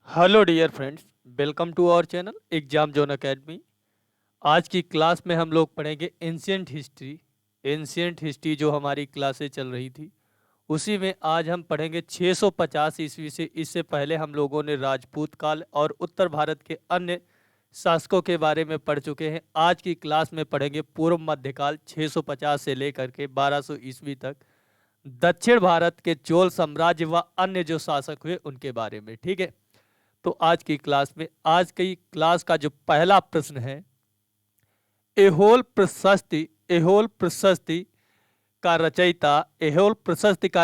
Hello dear friends, welcome to our channel Exam Zone Academy. आज की class में हम लोग पढ़ेंगे एंशियंट हिस्ट्री। एंशियंट हिस्ट्री जो हमारी क्लासें चल रही थी उसी में आज हम पढ़ेंगे 650 ईस्वी से। इससे पहले हम लोगों ने राजपूत काल और उत्तर भारत के अन्य शासकों के बारे में पढ़ चुके हैं। आज की क्लास में पढ़ेंगे पूर्व मध्यकाल 650 से लेकर के 1200 ईस्वी तक दक्षिण भारत के चोल साम्राज्य व अन्य जो शासक हुए उनके बारे में। ठीक है, तो आज की क्लास में आज की क्लास का जो पहला प्रश्न है, एहोल प्रशस्ति का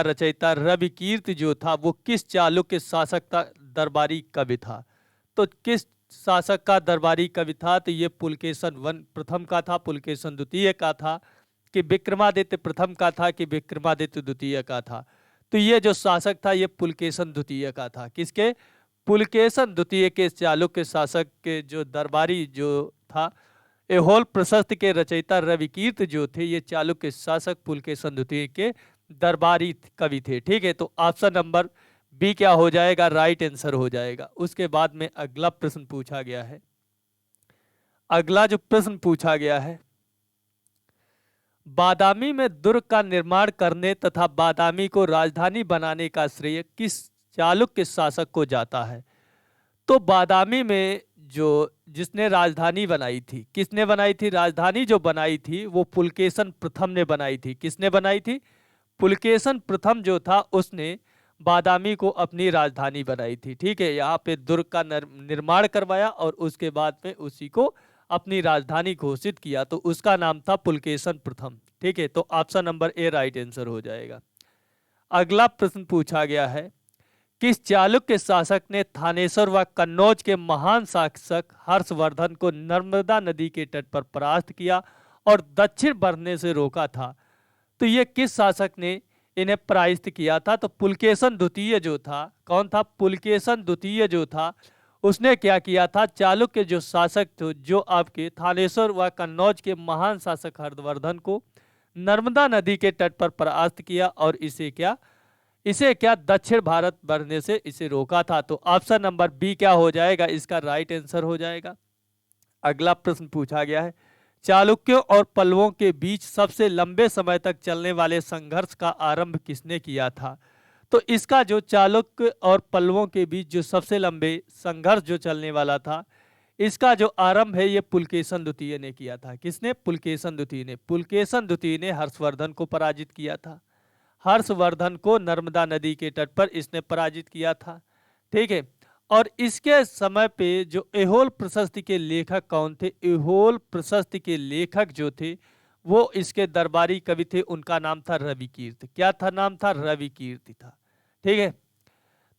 रचयिता रविकीर्त जो था वो किस चालुक्य शासक का दरबारी कवि था। तो किस शासक का दरबारी कवि था? तो ये पुलकेशन वन प्रथम का था, पुलकेशन द्वितीय का था, कि विक्रमादित्य प्रथम का था, कि विक्रमादित्य द्वितीय का था। तो ये जो शासक था ये पुलकेशन द्वितीय का था। किसके? पुलकेशन द्वितीय के चालुक्य शासक के जो दरबारी जो था। एहोल प्रशस्ति के रचयिता रविकीर्त जो थे ये चालुक्य शासक पुलकेशन द्वितीय के दरबारी कवि थे। ठीक है, तो ऑप्शन नंबर बी क्या हो जाएगा? राइट आंसर हो जाएगा। उसके बाद में अगला प्रश्न पूछा गया है। अगला जो प्रश्न पूछा गया है, बादामी में दुर्ग का निर्माण करने तथा बादामी को राजधानी बनाने का श्रेय किस चालुक्य शासक को जाता है? तो बादामी में जो जिसने राजधानी बनाई थी, किसने बनाई थी? राजधानी जो बनाई थी वो पुलकेशन प्रथम ने बनाई थी। किसने बनाई थी? पुलकेशन प्रथम जो था उसने बादामी को अपनी राजधानी बनाई थी। ठीक है, यहाँ पे दुर्ग का निर्माण करवाया और उसके बाद में उसी को अपनी राजधानी घोषित किया, तो उसका नाम था पुलकेशन प्रथम। ठीक है, तो option number A right answer हो जाएगा। अगला प्रश्न पूछा गया है, किस चालुक्य शासक ने थानेश्वर व कन्नौज के महान शासक हर्षवर्धन को नर्मदा नदी के तट पर परास्त किया और दक्षिण बढ़ने से रोका था? तो ये किस शासक ने इन्हें परास्त किया था? तो पुलकेशन द्वितीय जो था। कौन था? पुलकेशन द्वितीय जो था उसने क्या किया था? चालुक्य जो शासक थे, जो आपके थानेश्वर व कन्नौज के महान शासक हर्षवर्धन को नर्मदा नदी के तट पर परास्त किया और इसे क्या दक्षिण भारत बढ़ने से इसे रोका था। तो ऑप्शन नंबर बी क्या हो जाएगा? इसका राइट आंसर हो जाएगा। अगला प्रश्न पूछा गया है, चालुक्यों और पल्लवों के बीच सबसे लंबे समय तक चलने वाले संघर्ष का आरंभ किसने किया था? तो इसका जो चालुक्य और पल्लवों के बीच जो सबसे लंबे संघर्ष जो चलने वाला था, इसका जो आरंभ है ये पुलकेशन द्वितीय ने किया था। किसने? पुलकेशन द्वितीय ने। पुलकेशन द्वितीय ने हर्षवर्धन को पराजित किया था। हर्षवर्धन को नर्मदा नदी के तट पर इसने पराजित किया था। ठीक है, और इसके समय पे जो एहोल प्रशस्ति के लेखक कौन थे? एहोल प्रशस्ति के लेखक जो थे वो इसके दरबारी कवि थे, उनका नाम था रविकीर्त। क्या था? नाम था रविकीर्त था। ठीक है,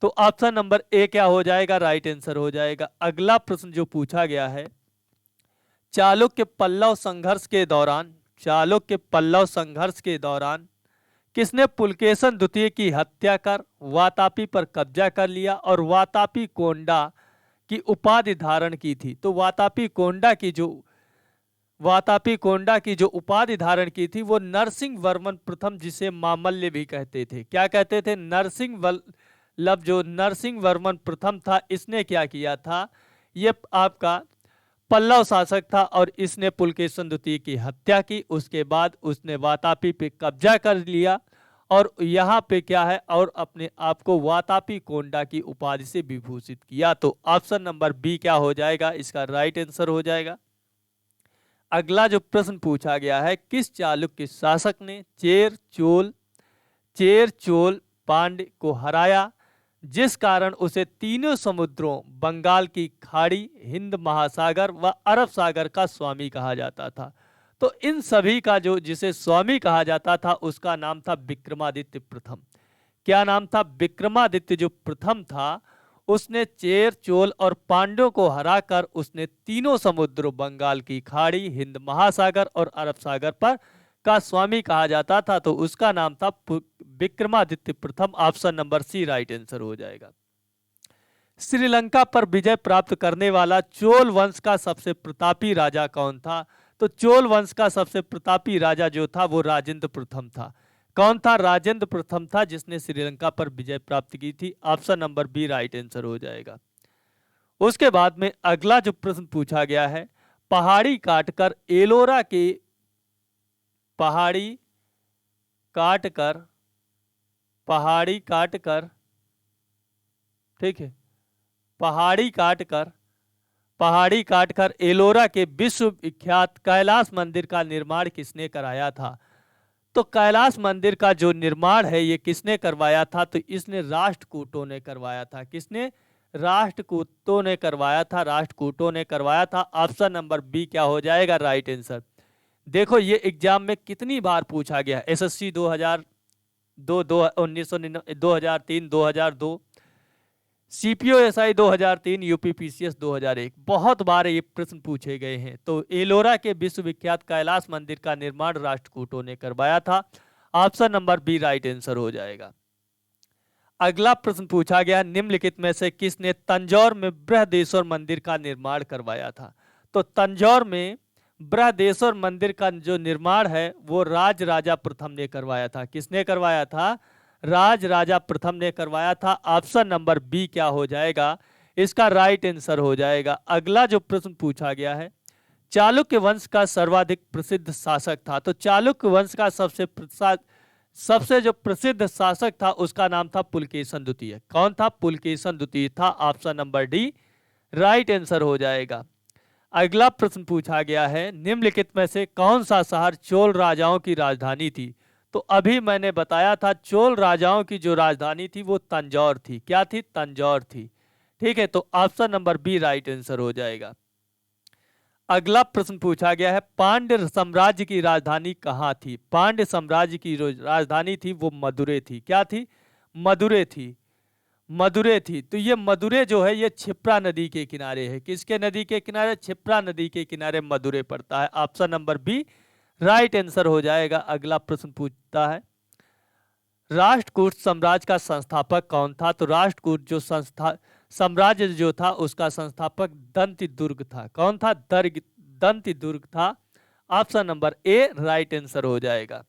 तो ऑप्शन नंबर ए क्या हो जाएगा? राइट आंसर हो जाएगा। अगला प्रश्न जो पूछा गया है, चालुक्य पल्लव संघर्ष के दौरान किसने पुलकेशन द्वितीय की हत्या कर वातापी पर कब्जा कर लिया और वातापी कोंडा की उपाधि धारण की थी? तो वातापी कोंडा की जो उपाधि धारण की थी वो नरसिंह वर्मन प्रथम, जिसे मामल्य भी कहते थे। क्या कहते थे? जो नरसिंह वर्मन प्रथम था इसने क्या किया था? ये आपका पल्लव शासक था और इसने पुलकेशन द्वितीय की हत्या की। उसके बाद उसने वातापी पे कब्जा कर लिया और यहाँ पे क्या है, और अपने आप को वातापी कोंडा की उपाधि से विभूषित किया। तो ऑप्शन नंबर बी क्या हो जाएगा? इसका राइट आंसर हो जाएगा। अगला जो प्रश्न पूछा गया है, किस चालुक्य शासक ने चेर चोल पांड्य को हराया जिस कारण उसे तीनों समुद्रों बंगाल की खाड़ी, हिंद महासागर व अरब सागर का स्वामी कहा जाता था? तो इन सभी का जो जिसे स्वामी कहा जाता था उसका नाम था विक्रमादित्य प्रथम। क्या नाम था? विक्रमादित्य जो प्रथम था उसने चेर चोल और पांड्यों को हराकर उसने तीनों समुद्रों बंगाल की खाड़ी, हिंद महासागर और अरब सागर पर का स्वामी कहा जाता था। तो उसका नाम था विक्रमादित्य प्रथम। Option number C right answer हो जाएगा। श्रीलंका पर विजय प्राप्त करने वाला चोल वंश का सबसे प्रतापी राजा कौन था? तो चोल वंश का सबसे प्रतापी राजा जो था वो राजेंद्र प्रथम था। कौन था? राजेंद्र प्रथम था जिसने श्रीलंका पर विजय प्राप्त की थी। Option number B right answer हो जाएगा। उसके बाद में अगला जो प्रश्न पूछा गया है, पहाड़ी काटकर एलोरा के पहाड़ी काटकर पहाड़ी काटकर ठीक है, पहाड़ी काटकर एलोरा के विश्व विख्यात कैलाश मंदिर का निर्माण किसने कराया था? तो कैलाश मंदिर का जो निर्माण है ये किसने करवाया था? तो इसने राष्ट्रकूटों ने करवाया था। किसने? राष्ट्रकूटों ने करवाया था। राष्ट्रकूटों ने करवाया था। ऑप्शन नंबर बी क्या हो जाएगा राइट आंसर। देखो ये एग्जाम में कितनी बार पूछा गया, एसएससी 2002, 2003, 2002, सीपीओएसआई 2003, यूपीपीसीएस 2001, बहुत बार ये प्रश्न पूछे गए हैं। तो एलोरा के विश्वविख्यात कैलाश मंदिर का निर्माण राष्ट्रकूटों ने करवाया था। Option number B right answer हो जाएगा। अगला प्रश्न पूछा गया, निम्नलिखित में से किसने तंजौर में बृहदेश्वर मंदिर का निर्माण करवाया था? तो तंजौर में बृहदेश्वर मंदिर का जो निर्माण है वो राज राजा प्रथम ने करवाया था। किसने करवाया था? राज राजा प्रथम ने करवाया था। ऑप्शन नंबर बी क्या हो जाएगा इसका राइट आंसर हो जाएगा। अगला जो प्रश्न पूछा गया है, चालुक्य वंश का सर्वाधिक प्रसिद्ध शासक था। तो चालुक्य वंश का सबसे जो प्रसिद्ध शासक था उसका नाम था पुलकेशन द्वितीय। कौन था? पुलकेशन द्वितीय था। Option number D right answer हो जाएगा। अगला प्रश्न पूछा गया है, निम्नलिखित में से कौन सा शहर चोल राजाओं की राजधानी थी? तो अभी मैंने बताया था चोल राजाओं की जो राजधानी थी वो तंजौर थी। क्या थी? तंजौर थी। ठीक है, तो option number B right answer हो जाएगा। अगला प्रश्न पूछा गया है, पांड्य साम्राज्य की राजधानी कहाँ थी? पांड्य साम्राज्य की राजधानी थी वो मदुरै थी। क्या थी? मदुरै थी। मदुरै थी। तो ये मदुरै जो है ये क्षिप्रा नदी के किनारे है। किसके नदी के किनारे? क्षिप्रा नदी के किनारे मदुरै पड़ता है। Option number B right answer हो जाएगा। अगला प्रश्न पूछता है, राष्ट्रकूट साम्राज्य का संस्थापक कौन था? तो राष्ट्रकूट जो साम्राज्य जो था उसका संस्थापक दंतिदुर्ग था। कौन था? दंतिदुर्ग था। Option number A right answer हो जाएगा।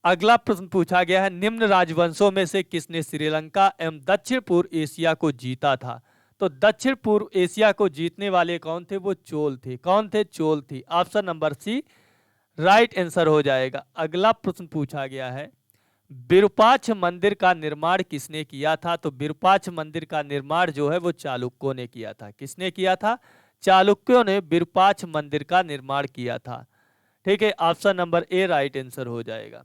अगला प्रश्न पूछा गया है, निम्न राजवंशों में से किसने श्रीलंका एवं दक्षिण पूर्व एशिया को जीता था? तो दक्षिण पूर्व एशिया को जीतने वाले कौन थे? वो चोल थे। कौन थे? चोल थी। Option number C right answer हो जाएगा। अगला प्रश्न पूछा गया है, विरूपाक्ष मंदिर का निर्माण किसने किया था? तो विरूपाक्ष मंदिर का निर्माण जो है वो चालुक्यों ने किया था। किसने किया था? चालुक्यों ने विरूपाक्ष मंदिर का निर्माण किया था। ठीक है, option number A right answer हो जाएगा।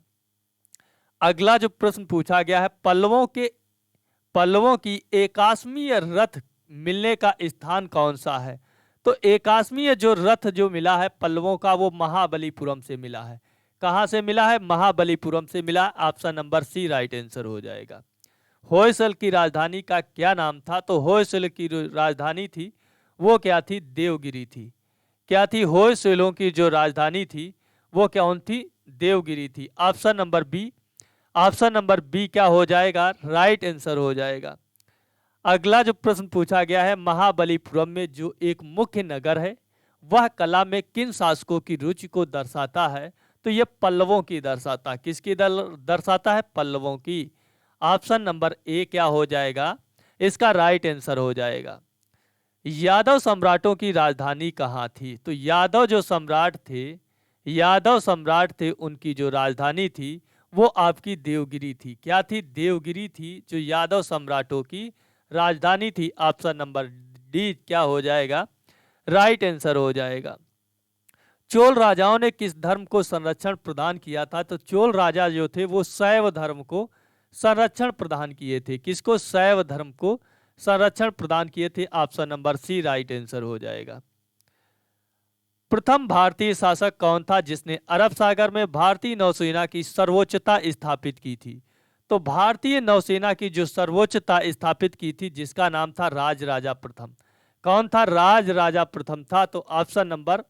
अगला जो प्रश्न पूछा गया है, पल्लवों की एकाश्मीय रथ मिलने का स्थान कौन सा है? तो एकाश्मीय जो रथ जो मिला है पल्लवों का वो महाबलीपुरम से मिला है। कहां से मिला है? महाबलीपुरम से मिला। Option number C right answer हो जाएगा। होयसल की राजधानी का क्या नाम था? तो होयसल की राजधानी थी वो क्या थी? देवगिरी थी। क्या थी? होयसलों की जो राजधानी थी वो कौन थी? देवगिरी थी। ऑप्शन नंबर बी क्या हो जाएगा? राइट आंसर हो जाएगा। अगला जो प्रश्न पूछा गया है, महाबलीपुरम में जो एक मुख्य नगर है वह कला में किन शासकों की रुचि को दर्शाता है? तो ये पल्लवों की दर्शाता है। किसकी दर्शाता है? पल्लवों की। ऑप्शन नंबर ए क्या हो जाएगा इसका राइट आंसर हो जाएगा। यादव सम्राटों की राजधानी कहाँ थी? तो यादव सम्राट थे उनकी जो राजधानी थी वो आपकी देवगिरी थी। क्या थी? देवगिरी थी जो यादव सम्राटों की राजधानी थी। ऑप्शन नंबर डी क्या हो जाएगा? राइट आंसर हो जाएगा। चोल राजाओं ने किस धर्म को संरक्षण प्रदान किया था? तो चोल राजा जो थे वो शैव धर्म को संरक्षण प्रदान किए थे। किसको? शैव धर्म को संरक्षण प्रदान किए थे। Option number C right answer हो जाएगा। प्रथम भारतीय शासक कौन था जिसने अरब सागर में भारतीय नौसेना की सर्वोच्चता स्थापित की थी? तो भारतीय नौसेना की जो सर्वोच्चता स्थापित की थी जिसका नाम था राज राजा प्रथम। कौन था? राज राजा प्रथम था। तो option number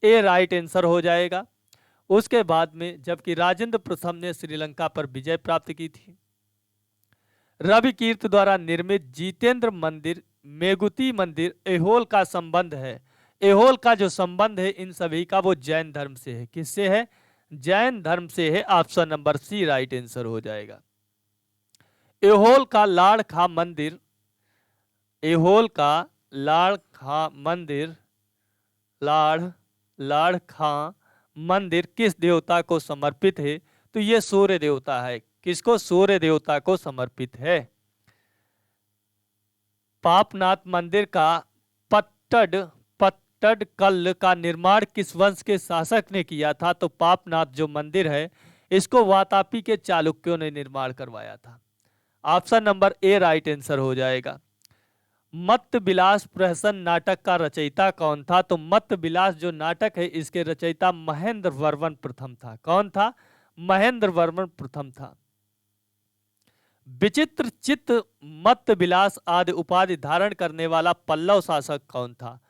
A right answer हो जाएगा। उसके बाद में जबकि राजेंद्र प्रथम ने श्रीलंका पर विजय प्राप्त की थी। रवि कीर्त द्वारा निर्मित जितेंद्र मंदिर, मेगुती मंदिर, एहोल का संबंध है। एहोल का जो संबंध है इन सभी का वो जैन धर्म से है। किससे है? जैन धर्म से है। Option number C right answer हो जाएगा। एहोल का लाड़ खा मंदिर, ऐहोल का लाड़ खां मंदिर, लाड़ खां मंदिर किस देवता को समर्पित है? तो ये सूर्य देवता है। किसको? सूर्य देवता को समर्पित है। पापनाथ मंदिर का पट्टड पट्टडकल का निर्माण किस वंश के शासक ने किया था? तो पापनाथ जो मंदिर है इसको वातापी के चालुक्यों ने निर्माण करवाया था। Option number A right answer हो जाएगा। मत्त विलास प्रहसन नाटक का रचयिता कौन था? तो मत्त विलास जो नाटक है इसके रचयिता महेंद्र वर्मन प्रथम था। कौन था? महेंद्र वर्मन प्रथम था। विचित्र चित्त मत्त विलास आदि उपाधि धारण करने वाला पल्लव शासक कौन था?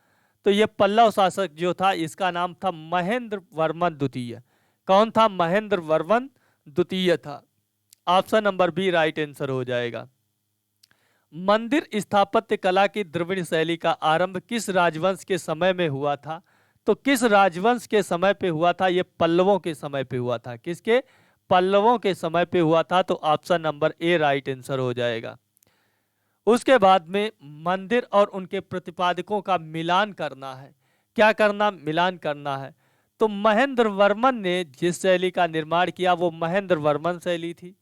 तो ये पल्लव शासक जो था इसका नाम था महेंद्र वर्मन द्वितीय। कौन था? महेंद्र वर्मन द्वितीय था। Option number B right answer हो जाएगा। मंदिर स्थापत्य कला की द्रविड़ शैली का आरंभ किस राजवंश के समय में हुआ था? तो किस राजवंश के समय पे हुआ था? ये पल्लवों के समय पे हुआ था। किसके? पल्लवों के समय पे हुआ था। तो option number A right answer हो जाएगा। उसके बाद में मंदिर और उनके प्रतिपादकों का मिलान करना है। क्या करना? मिलान करना है। तो महेंद्र वर्मन ने जिस शैली का निर्माण किया वो महेंद्र वर्मन शैली थी,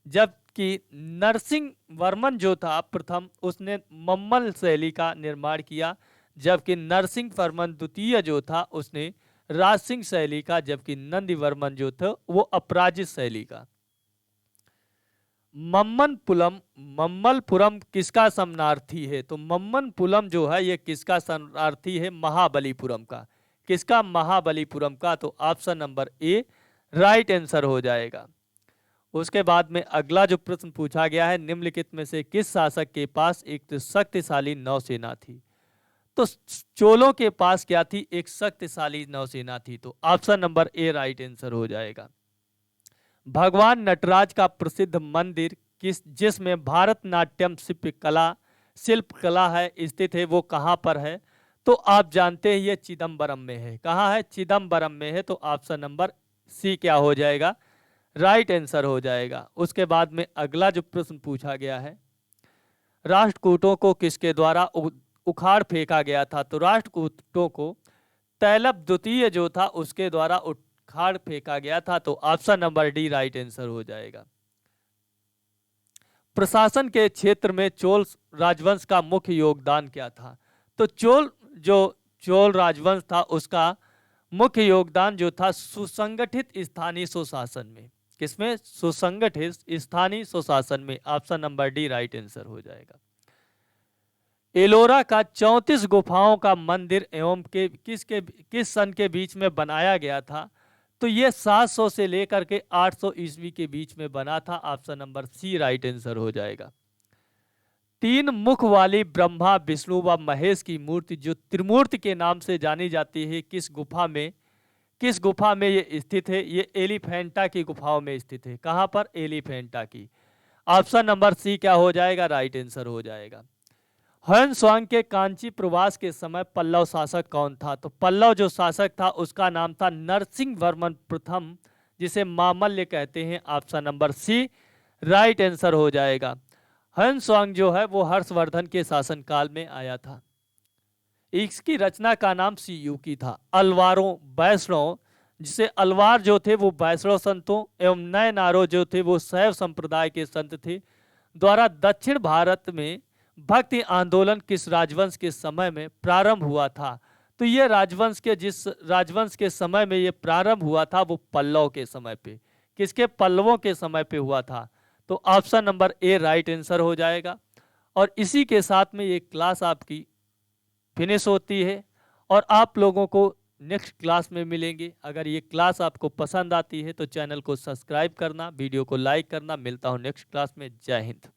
जबकि नरसिंह वर्मन जो था प्रथम उसने मम्मल शैली का निर्माण किया, जबकि नरसिंह वर्मन द्वितीय जो था उसने राजसिंह शैली का, जबकि नंदी वर्मन जो था वो अपराजित शैली का। मम्मलपुरम किसका शरणार्थी है? तो मम्मलपुरम जो है ये किसका शरणार्थी है? महाबलीपुरम का। किसका? महाबलीपुरम का। तो option number A right answer हो जाएगा। उसके बाद में अगला जो प्रश्न पूछा गया है, निम्नलिखित में से किस शासक के पास एक शक्तिशाली नौसेना थी? तो चोलों के पास क्या थी? एक शक्तिशाली नौसेना थी। तो option number A right answer हो जाएगा। भगवान नटराज का प्रसिद्ध मंदिर जिसमें भारतनाट्यम शिल्प कला है स्थित है वो कहाँ पर है? तो आप जानते हैं ये चिदम्बरम में है। कहाँ है? चिदम्बरम में है। तो ऑप्शन नंबर सी क्या हो जाएगा? राइट आंसर हो जाएगा। उसके बाद में अगला जो प्रश्न पूछा गया है, राष्ट्रकूटों को किसके द्वारा उखाड़ फेंका गया था? तो राष्ट्रकूटों को तैलब द्वितीय जो था उसके द्वारा उखाड़ फेंका गया था। तो option number D right answer हो जाएगा। प्रशासन के क्षेत्र में चोल राजवंश का मुख्य योगदान क्या था? तो चोल राजवंश था उसका मुख्य योगदान जो था सुसंगठित स्थानीय सुशासन में। किसमें? सुसंगठित स्थानीय सुशासन में। Option number D right answer हो जाएगा। एलोरा का 34 गुफाओं का मंदिर एवं किस सन के बीच में बनाया गया था? तो ये 700 से लेकर के 800 ईस्वी के बीच में बना था। Option number C right answer हो जाएगा। 3 मुख वाली ब्रह्मा विष्णु व महेश की मूर्ति जो त्रिमूर्ति के नाम से जानी जाती है किस गुफा में ये स्थित है? ये एलिफेंटा की गुफाओं में स्थित है। कहाँ पर? एलिफेंटा की। ऑप्शन नंबर सी क्या हो जाएगा? राइट आंसर हो जाएगा। ह्वेन के कांची प्रवास के समय पल्लव शासक कौन था? तो पल्लव जो शासक था उसका नाम था नरसिंह वर्मन प्रथम, जिसे मामल्य कहते हैं। Option number C right answer हो जाएगा। ह्वेन जो है वो हर्षवर्धन के शासनकाल में आया था। इसकी रचना का नाम सीयू की था। अलवारों वैष्णव, जिसे अलवार जो थे वो वैष्णव संतों एवं नए नारों जो थे वो शैव संप्रदाय के संत थे, द्वारा दक्षिण भारत में भक्ति आंदोलन किस राजवंश के समय में प्रारंभ हुआ था? तो ये जिस राजवंश के समय में ये प्रारंभ हुआ था वो पल्लव के समय पे। किसके? पल्लवों के समय पे हुआ था। तो option number A right answer हो जाएगा। और इसी के साथ में ये क्लास आपकी फिनिश होती है और आप लोगों को नेक्स्ट क्लास में मिलेंगे। अगर ये क्लास आपको पसंद आती है तो चैनल को सब्सक्राइब करना, वीडियो को लाइक करना। मिलता हूँ नेक्स्ट क्लास में। जय हिंद।